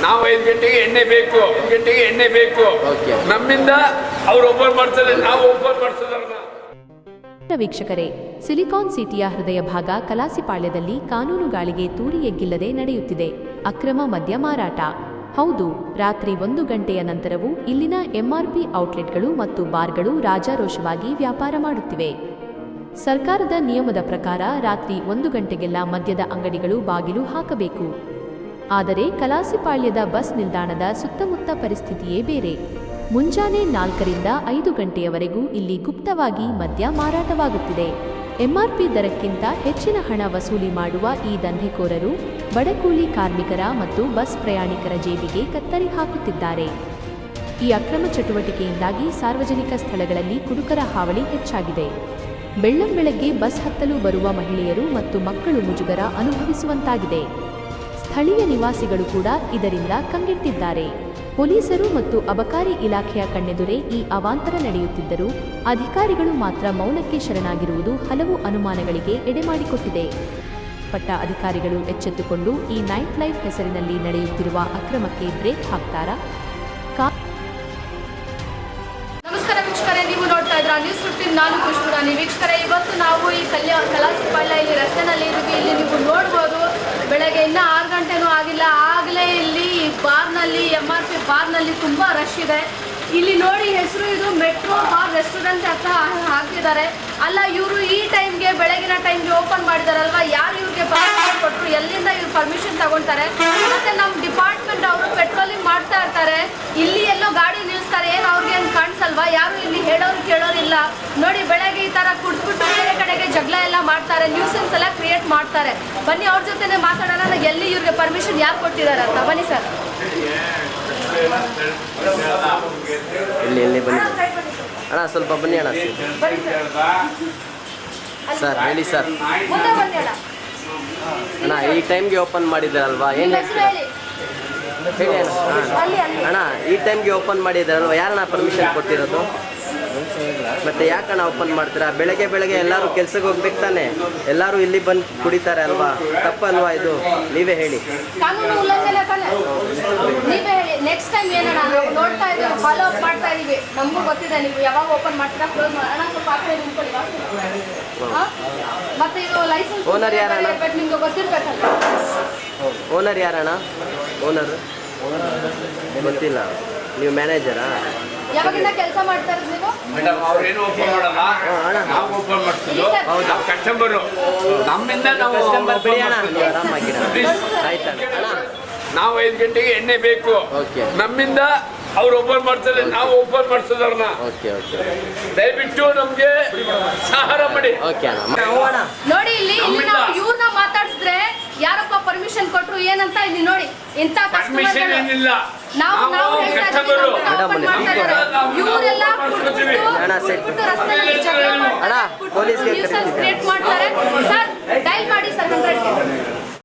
ನಾವು 5 ಗಂಟೆಗೆ ಎಣ್ಣೆ ಬೇಕು ನಮ್ಮಿಂದ ಅವ್ರು ಓಪನ್ ಮಾಡ್ತಾರೆ, ನಾವು ಓಪನ್ ಮಾಡ್ತಿದಾರಲ್ಲ. ವೀಕ್ಷಕರೇ, ಸಿಲಿಕಾನ್ ಸಿಟಿಯ ಹೃದಯ ಭಾಗ ಕಲಾಸಿಪಾಳ್ಯದಲ್ಲಿ ಕಾನೂನು ಗಾಳಿಗೆ ತೂರಿ ಎಗ್ಗಿಲ್ಲದೆ ನಡೆಯುತ್ತಿದೆ ಅಕ್ರಮ ಮದ್ಯ ಮಾರಾಟ. ಹೌದು, ರಾತ್ರಿ 1 ಗಂಟೆಯ ನಂತರವೂ ಇಲ್ಲಿನ ಎಂಆರ್ಪಿ ಔಟ್ಲೆಟ್ಗಳು ಮತ್ತು ಬಾರ್ಗಳು ರಾಜಾರೋಷವಾಗಿ ವ್ಯಾಪಾರ ಮಾಡುತ್ತಿವೆ. ಸರ್ಕಾರದ ನಿಯಮದ ಪ್ರಕಾರ ರಾತ್ರಿ 1 ಗಂಟೆಗೆಲ್ಲ ಮದ್ಯದ ಅಂಗಡಿಗಳು ಬಾಗಿಲು ಹಾಕಬೇಕು. ಆದರೆ ಕಲಾಸಿಪಾಳ್ಯದ ಬಸ್ ನಿಲ್ದಾಣದ ಸುತ್ತಮುತ್ತ ಪರಿಸ್ಥಿತಿಯೇ ಬೇರೆ. ಮುಂಜಾನೆ 4ರಿಂದ 5 ಗಂಟೆಯವರೆಗೂ ಇಲ್ಲಿ ಗುಪ್ತವಾಗಿ ಮದ್ಯ ಮಾರಾಟವಾಗುತ್ತಿದೆ. ಎಂಆರ್ಪಿ ದರಕ್ಕಿಂತ ಹೆಚ್ಚಿನ ಹಣ ವಸೂಲಿ ಮಾಡುವ ಈ ದಂಧೆಕೋರರು ಬಡಕೂಲಿ ಕಾರ್ಮಿಕರ ಮತ್ತು ಬಸ್ ಪ್ರಯಾಣಿಕರ ಜೇಬಿಗೆ ಕತ್ತರಿ ಹಾಕುತ್ತಿದ್ದಾರೆ. ಈ ಅಕ್ರಮ ಚಟುವಟಿಕೆಯಿಂದಾಗಿ ಸಾರ್ವಜನಿಕ ಸ್ಥಳಗಳಲ್ಲಿ ಕುಡುಕರ ಹಾವಳಿ ಹೆಚ್ಚಾಗಿದೆ. ಬೆಳ್ಳಂಬೆಳಗ್ಗೆ ಬಸ್ ಹತ್ತಲು ಬರುವ ಮಹಿಳೆಯರು ಮತ್ತು ಮಕ್ಕಳು ಮುಜುಗರ ಅನುಭವಿಸುವಂತಾಗಿದೆ. ಸ್ಥಳೀಯ ನಿವಾಸಿಗಳು ಕೂಡ ಇದರಿಂದ ಕಂಗೆಟ್ಟಿದ್ದಾರೆ. ಪೊಲೀಸರು ಮತ್ತು ಅಬಕಾರಿ ಇಲಾಖೆಯ ಕಣ್ಣೆದುರೇ ಈ ಅವಾಂತರ ನಡೆಯುತ್ತಿದ್ದರೂ ಅಧಿಕಾರಿಗಳು ಮಾತ್ರ ಮೌನಕ್ಕೆ ಶರಣಾಗಿರುವುದು ಹಲವು ಅನುಮಾನಗಳಿಗೆ ಎಡೆಮಾಡಿಕೊಟ್ಟಿದೆ. ಪಟ್ಟ ಅಧಿಕಾರಿಗಳು ಎಚ್ಚೆತ್ತುಕೊಂಡು ಈ ನೈಟ್ ಲೈಫ್ ಹೆಸರಿನಲ್ಲಿ ನಡೆಯುತ್ತಿರುವ ಅಕ್ರಮಕ್ಕೆ ಬ್ರೇಕ್ ಹಾಕ್ತಾರಾ? ನಮಸ್ಕಾರ ವೀಕ್ಷಕರೇ, ನೀವು ನೋಡ್ತಾ ಇದ್ರ ನ್ಯೂಸ್ 15. ನಾನು ಖುಷ್ಬುರಾನಿ. ವೀಕ್ಷಕರೇ, ಇವತ್ತು ನಾವು ಈ ಕಲಾಸಿಪಾಳ್ಯ ಇಲ್ಲಿ ರಸ್ತೆನಲ್ಲಿ ಇದ್ದೀವಿ. ಇಲ್ಲಿ ನೀವು ನೋಡ್ಬೋದು, ಬೆಳಗ್ಗೆ ಇನ್ನೂ 6 ಗಂಟೆನೂ ಆಗಿಲ್ಲ, ಆಗಲೇ ಇಲ್ಲಿ ಬಾರ್ನಲ್ಲಿ ಎಂಆರ್ಪಿ ಬಾರ್ನಲ್ಲಿ ತುಂಬ ರಶ್ ಇದೆ. ಇಲ್ಲಿ ನೋಡಿ, ಹೆಸರು ಇದು ಮೆಟ್ರೋ ಬಾರ್ ರೆಸ್ಟೋರೆಂಟ್ ಅಂತ ಹಾಕಿದ್ದಾರೆ. ಅಲ್ಲ, ಇವರು ಈ ಟೈಮ್ಗೆ ಬೆಳಗಿನ ಟೈಮ್ಗೆ ಓಪನ್ ಮಾಡಿದಾರಲ್ವಾ, ಯಾರು ಇವ್ರಿಗೆ ಪರ್ಮಿಷನ್ ಕೊಟ್ಟರು, ಎಲ್ಲಿಂದ ಇವ್ರು ಪರ್ಮಿಷನ್ ತಗೊಳ್ತಾರೆ? ಮತ್ತೆ ನಮ್ಮ ಡಿಪಾರ್ಟ್ಮೆಂಟ್ ಅವರು ಪೆಟ್ರೋಲಿಂಗ್ ಮಾಡ್ತಾ ಇರ್ತಾರೆ, ಇಲ್ಲಿ ಎಲ್ಲೋ ಗಾಡಿ ನಿಲ್ಲಿಸ್ತಾರೆ, ಏನು ಅವ್ರಿಗೆ ಏನು ಕಾಣಿಸಲ್ವಾ? ಯಾರು ಇಲ್ಲಿ ಹೇಳೋರು ಕೇಳೋರಿಲ್ಲ. ನೋಡಿ, ಬೆಳಗ್ಗೆ ಈ ಥರ ಕುಡ್ದ್ಬಿಟ್ಟು ಬೇರೆ ಕಡೆಗೆ ಜಗಳ ಎಲ್ಲ ಮಾಡ್ತಾರೆ, ನ್ಯೂಸೆನ್ಸ್ ಎಲ್ಲ ಕ್ರಿಯೇಟ್ ಮಾಡ್ತಾರೆ. ಬನ್ನಿ ಅವ್ರ ಜೊತೆನೆ ಮಾತಾಡೋಣ, ಎಲ್ಲಿ ಇವ್ರಿಗೆ ಪರ್ಮಿಷನ್ ಯಾರು ಕೊಟ್ಟಿದ್ದಾರೆ ಅಂತ. ಬನ್ನಿ ಸರ್. ಇಲ್ಲಿ ಬನ್ನಿ ಅಣ್ಣ, ಸ್ವಲ್ಪ ಬನ್ನಿ ಅಣ್ಣ. ಸರ್ ಹೇಳಿ ಸರ್. ಅಣ್ಣ, ಈ ಟೈಮ್ಗೆ ಓಪನ್ ಮಾಡಿದ್ದಾರಲ್ವಾ, ಏನು ಹೇಳ್ತೀರಾ? ಹೇಳಿ ಅಣ್ಣ. ಅಣ್ಣ, ಈ ಟೈಮ್ಗೆ ಓಪನ್ ಮಾಡಿದ್ದಾರಲ್ವಾ, ಯಾರಣ್ಣ ಪರ್ಮಿಷನ್ ಕೊಟ್ಟಿರೋದು? ಮತ್ತೆ ಯಾಕಣ್ಣ ಓಪನ್ ಮಾಡ್ತೀರಾ? ಬೆಳಗ್ಗೆ ಎಲ್ಲರೂ ಕೆಲ್ಸಕ್ಕೆ ಹೋಗ್ಬೇಕು ತಾನೆ, ಎಲ್ಲರೂ ಇಲ್ಲಿ ಬಂದು ಕುಡಿತಾರೆ ಅಲ್ವಾ, ತಪ್ಪಲ್ವಾ ಇದು? ನೀವೇ ಹೇಳಿ. ಕಾನೂನು ಉಲ್ಲಂಘನೆ ತಾನೆ, ನೀವೇ ಹೇಳಿ. ನೆಕ್ಸ್ಟ್ ಟೈಮ್ ಏನಣ್ಣ ನಾವು ನೋಡ್ತಾ ಇದ್ದೀವಿ, ಫಾಲೋ ಅಪ್ ಮಾಡ್ತಾ ಇದೀವಿ, ನಮಗೂ ಗೊತ್ತಿದೆ ನೀವು ಯಾವಾಗ ಓಪನ್ ಮಾಡ್ತೀರಾ, ಕ್ಲೋಸ್ ಮಾಡೋಣ. ಸ್ವಲ್ಪ ಆ ಕಡೆ ನಿಂತ್ಕೊಳ್ಳಿ. ಮತ್ತೆ ಇದು ಲೈಸೆನ್ಸ್ ಓನರ್ ಯಾರಣ್ಣ? ನಿಮ್ಗೆ ಗೊತ್ತಿರ್ಬೇಕಲ್ಲ. ಓನರ್ ಯಾರಣ್ಣ? ಓನರ್ ಗೊತ್ತಿಲ್ಲ. ನೀವು ಮ್ಯಾನೇಜರಾ? ಯಾವಾಗಿಂದ ಕೆಲಸ ಮಾಡ್ತಾ ಇರೋದು ನೀವು? ಮೇಡಮ್, ಅವ್ರೇನು ಓಪನ್ ಮಾಡಲ್ಲ, ನಾವು ಓಪನ್ ಮಾಡ್ತಿದ್ದು. ಹೌದಾ, ಕಸ್ಟಮರು ನಮ್ಮಿಂದ ನಾವು ನಾವು 5 ಗಂಟೆಗೆ ಎಣ್ಣೆ ಬೇಕು ನಮ್ಮಿಂದ ಅವ್ರು ಓಪನ್ ಮಾಡ್ತಾರೆ, ನಾವು ಓಪನ್ ಮಾಡ್ತಿದಾರನ್ನ. ದಯವಿಟ್ಟು ನಮ್ಗೆ ಸಹಾರ ಮಾಡಿ. ನೋಡಿ, ಇಲ್ಲಿ ನಾವು ಇವ್ರನ್ನ ಮಾತಾಡಿಸಿದ್ರೆ ಯಾರಪ್ಪ ಪರ್ಮಿಷನ್ ಕೊಟ್ರು ಏನಂತ ಇಲ್ಲಿ ನೋಡಿ, ಇಂಥ ಪರ್ಮಿಷನ್ ಏನಿಲ್ಲ. ನಾವು ಇವರೆಲ್ಲ ಕ್ರಿಯೇಟ್ ಮಾಡ್ತಾರೆ.